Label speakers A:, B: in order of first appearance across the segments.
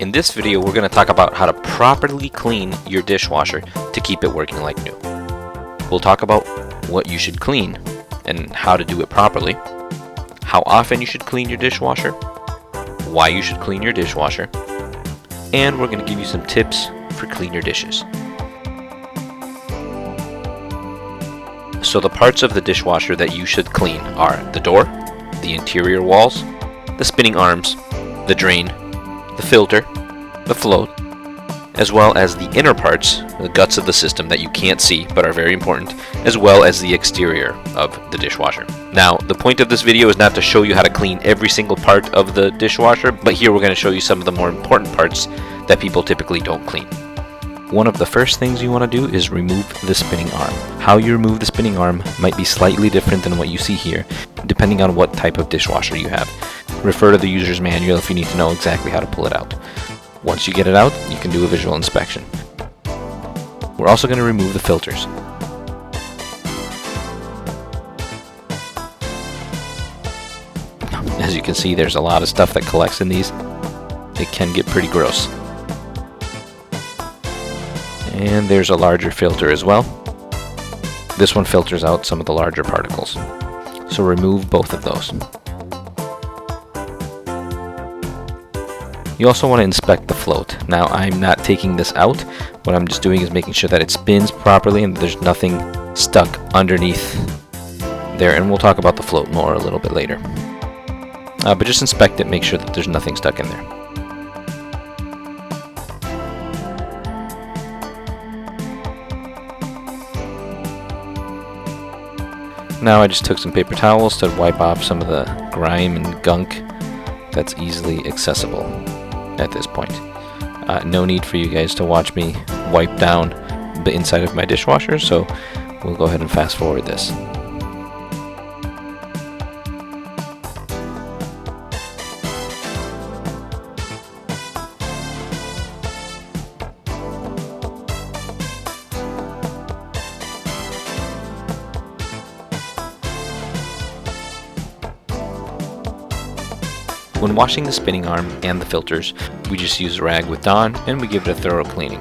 A: In this video, we're going to talk about how to properly clean your dishwasher to keep it working like new. We'll talk about what you should clean and how to do it properly, how often you should clean your dishwasher, why you should clean your dishwasher, and we're going to give you some tips for clean your dishes. So the parts of the dishwasher that you should clean are the door, the interior walls, the spinning arms, the drain, the filter, the float, as well as the inner parts, the guts of the system that you can't see but are very important, as well as the exterior of the dishwasher. Now, the point of this video is not to show you how to clean every single part of the dishwasher, but here we're going to show you some of the more important parts that people typically don't clean. One of the first things you want to do is remove the spinning arm. How you remove the spinning arm might be slightly different than what you see here, depending on what type of dishwasher you have. Refer to the user's manual if you need to know exactly how to pull it out. Once you get it out, you can do a visual inspection. We're also going to remove the filters. As you can see, there's a lot of stuff that collects in these. It can get pretty gross. And there's a larger filter as well. This one filters out some of the larger particles. So remove both of those. You also want to inspect the float. Now, I'm not taking this out. What I'm just doing is making sure that it spins properly and there's nothing stuck underneath there. And we'll talk about the float more a little bit later. But just inspect it, make sure that there's nothing stuck in there. Now I just took some paper towels to wipe off some of the grime and gunk that's easily accessible at this point. No need for you guys to watch me wipe down the inside of my dishwasher, so we'll go ahead and fast forward this. When washing the spinning arm and the filters, we just use a rag with Dawn and we give it a thorough cleaning.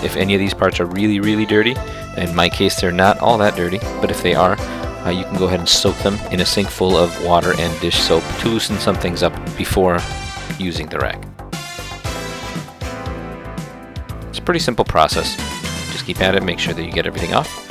A: If any of these parts are really dirty, in my case they're not all that dirty, but if they are, you can go ahead and soak them in a sink full of water and dish soap to loosen some things up before using the rag. It's a pretty simple process. Just keep at it, make sure that you get everything off.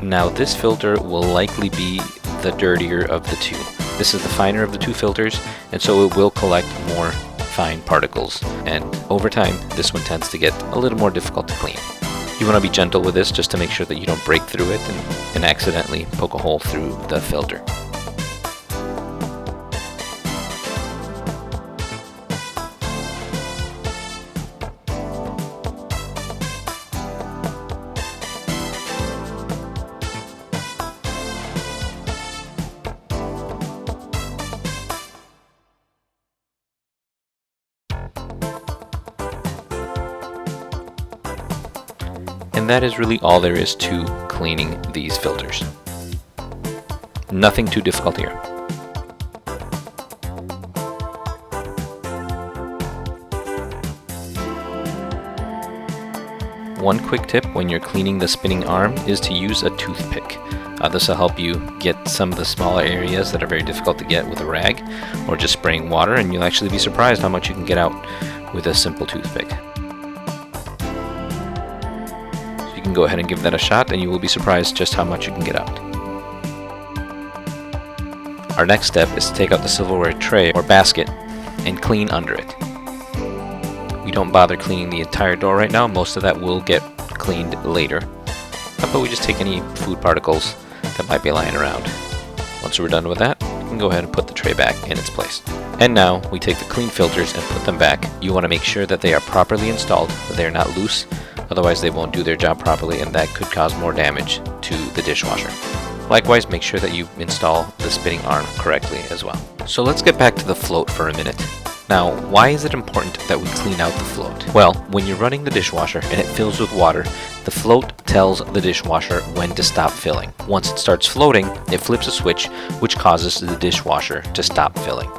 A: Now this filter will likely be the dirtier of the two. This is the finer of the two filters, and so it will collect more fine particles. And over time, this one tends to get a little more difficult to clean. You want to be gentle with this just to make sure that you don't break through it and accidentally poke a hole through the filter. And that is really all there is to cleaning these filters. Nothing too difficult here. One quick tip when you're cleaning the spinning arm is to use a toothpick. This will help you get some of the smaller areas that are very difficult to get with a rag or just spraying water, and you'll actually be surprised how much you can get out with a simple toothpick. So you You can go ahead and give that a shot, and you will be surprised just how much you can get out. Our next step is to take out the silverware tray or basket and clean under it. We don't bother cleaning the entire door right now. Most of that will get cleaned later. But we just take any food particles that might be lying around. Once we're done with that, you can go ahead and put the tray back in its place. And now we take the clean filters and put them back. You want to make sure that they are properly installed, that they are not loose, otherwise they won't do their job properly, and that could cause more damage to the dishwasher. Likewise, make sure that you install the spinning arm correctly as well. So let's get back to the float for a minute. Now, why is it important that we clean out the float? Well, when you're running the dishwasher and it fills with water, the float tells the dishwasher when to stop filling. Once it starts floating, it flips a switch which causes the dishwasher to stop filling.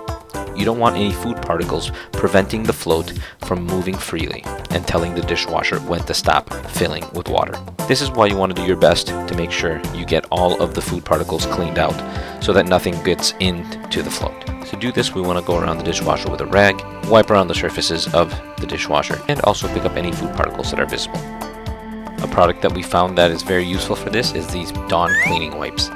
A: You don't want any food particles preventing the float from moving freely and telling the dishwasher when to stop filling with water. This is why you want to do your best to make sure you get all of the food particles cleaned out so that nothing gets into the float. To do this, we want to go around the dishwasher with a rag, wipe around the surfaces of the dishwasher, and also pick up any food particles that are visible. A product that we found that is very useful for this is these Dawn cleaning wipes.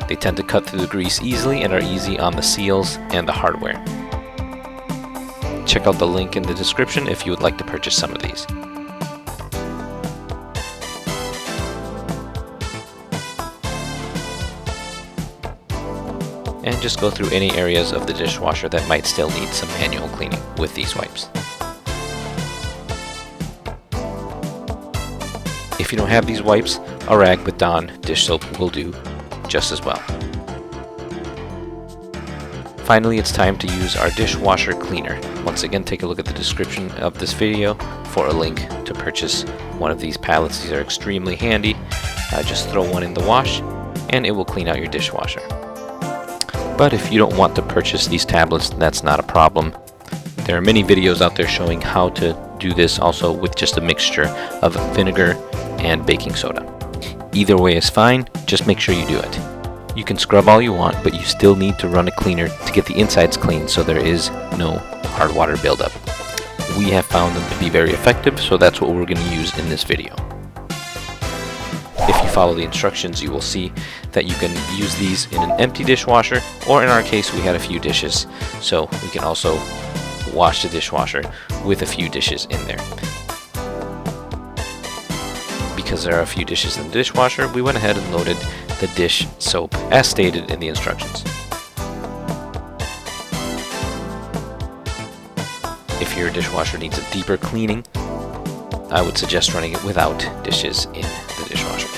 A: They tend to cut through the grease easily and are easy on the seals and the hardware. Check out the link in the description if you would like to purchase some of these. And just go through any areas of the dishwasher that might still need some manual cleaning with these wipes. If you don't have these wipes, a rag with Dawn dish soap will do just as well. Finally, it's time to use our dishwasher cleaner. Once again, take a look at the description of this video for a link to purchase one of these pallets. These are extremely handy. Just throw one in the wash and it will clean out your dishwasher. But if you don't want to purchase these tablets, that's not a problem. There are many videos out there showing how to do this also with just a mixture of vinegar and baking soda. Either way is fine, just make sure you do it. You can scrub all you want, but you still need to run a cleaner to get the insides clean so there is no hard water buildup. We have found them to be very effective, so that's what we're going to use in this video. If you follow the instructions, you will see that you can use these in an empty dishwasher, or in our case we had a few dishes, so we can also wash the dishwasher with a few dishes in there. Because there are a few dishes in the dishwasher, we went ahead and loaded the dish soap as stated in the instructions. If your dishwasher needs a deeper cleaning, I would suggest running it without dishes in the dishwasher.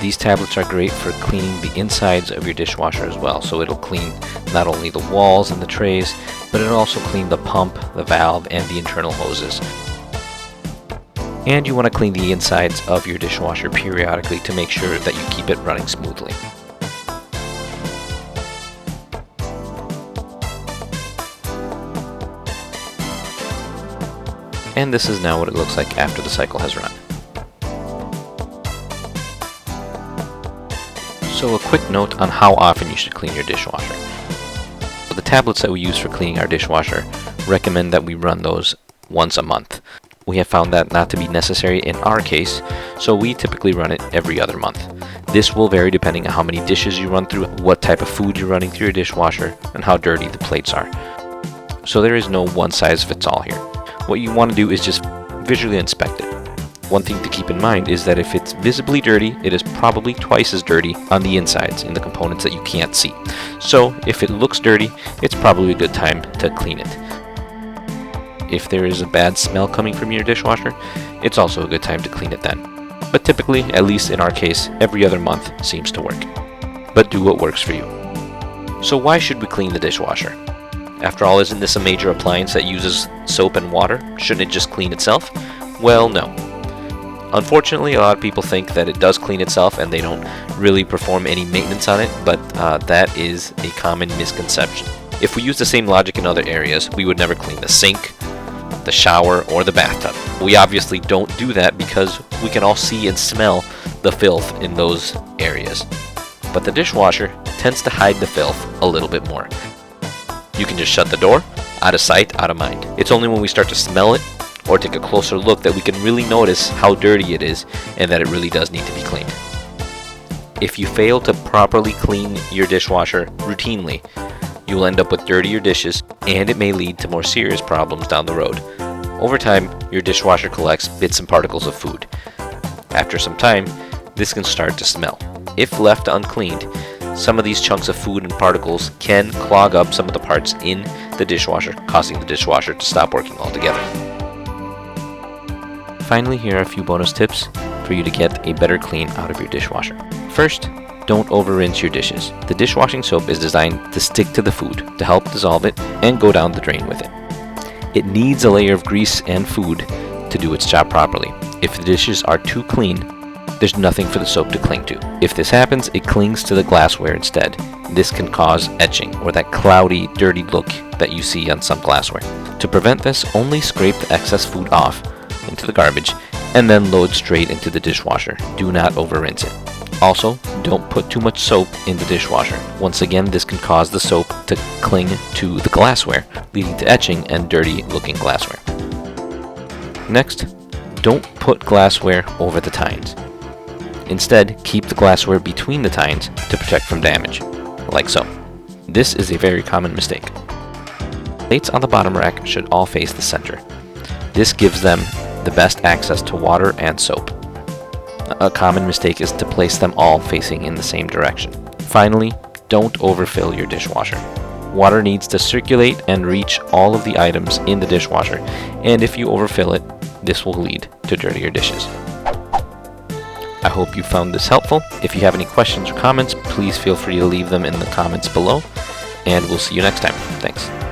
A: These tablets are great for cleaning the insides of your dishwasher as well, so it'll clean not only the walls and the trays, but it'll also clean the pump, the valve, and the internal hoses. And you want to clean the insides of your dishwasher periodically to make sure that you keep it running smoothly. And this is now what it looks like after the cycle has run. So a quick note on how often you should clean your dishwasher. So the tablets that we use for cleaning our dishwasher recommend that we run those once a month. We have found that not to be necessary in our case, so we typically run it every other month. This will vary depending on how many dishes you run through, what type of food you're running through your dishwasher, and how dirty the plates are. So there is no one size fits all here. What you want to do is just visually inspect it. One thing to keep in mind is that if it's visibly dirty, it is probably twice as dirty on the insides in the components that you can't see. So if it looks dirty, it's probably a good time to clean it. If there is a bad smell coming from your dishwasher, it's also a good time to clean it then. But typically, at least in our case, every other month seems to work. But do what works for you. So why should we clean the dishwasher? After all, isn't this a major appliance that uses soap and water? Shouldn't it just clean itself? Well, no. Unfortunately, a lot of people think that it does clean itself and they don't really perform any maintenance on it, but that is a common misconception. If we use the same logic in other areas, we would never clean the sink, the shower, or the bathtub. We obviously don't do that because we can all see and smell the filth in those areas. but the dishwasher tends to hide the filth a little bit more. You can just shut the door, out of sight, out of mind. It's only when we start to smell it or take a closer look that we can really notice how dirty it is and that it really does need to be cleaned. If you fail to properly clean your dishwasher routinely, you will end up with dirtier dishes, and it may lead to more serious problems down the road. Over time, your dishwasher collects bits and particles of food. After some time, this can start to smell. If left uncleaned, some of these chunks of food and particles can clog up some of the parts in the dishwasher, causing the dishwasher to stop working altogether. Finally, here are a few bonus tips for you to get a better clean out of your dishwasher. First, don't over-rinse your dishes. The dishwashing soap is designed to stick to the food, to help dissolve it and go down the drain with it. It needs a layer of grease and food to do its job properly. If the dishes are too clean, there's nothing for the soap to cling to. If this happens, it clings to the glassware instead. This can cause etching, or that cloudy, dirty look that you see on some glassware. To prevent this, only scrape the excess food off into the garbage and then load straight into the dishwasher. Do not over-rinse it. Also, don't put too much soap in the dishwasher. Once again, this can cause the soap to cling to the glassware, leading to etching and dirty-looking glassware. Next, don't put glassware over the tines. Instead, keep the glassware between the tines to protect from damage, like so. This is a very common mistake. Plates on the bottom rack should all face the center. This gives them the best access to water and soap. A common mistake is to place them all facing in the same direction. Finally, don't overfill your dishwasher. Water needs to circulate and reach all of the items in the dishwasher, and if you overfill it, this will lead to dirtier dishes. I hope you found this helpful. If you have any questions or comments, please feel free to leave them in the comments below, and we'll see you next time. Thanks.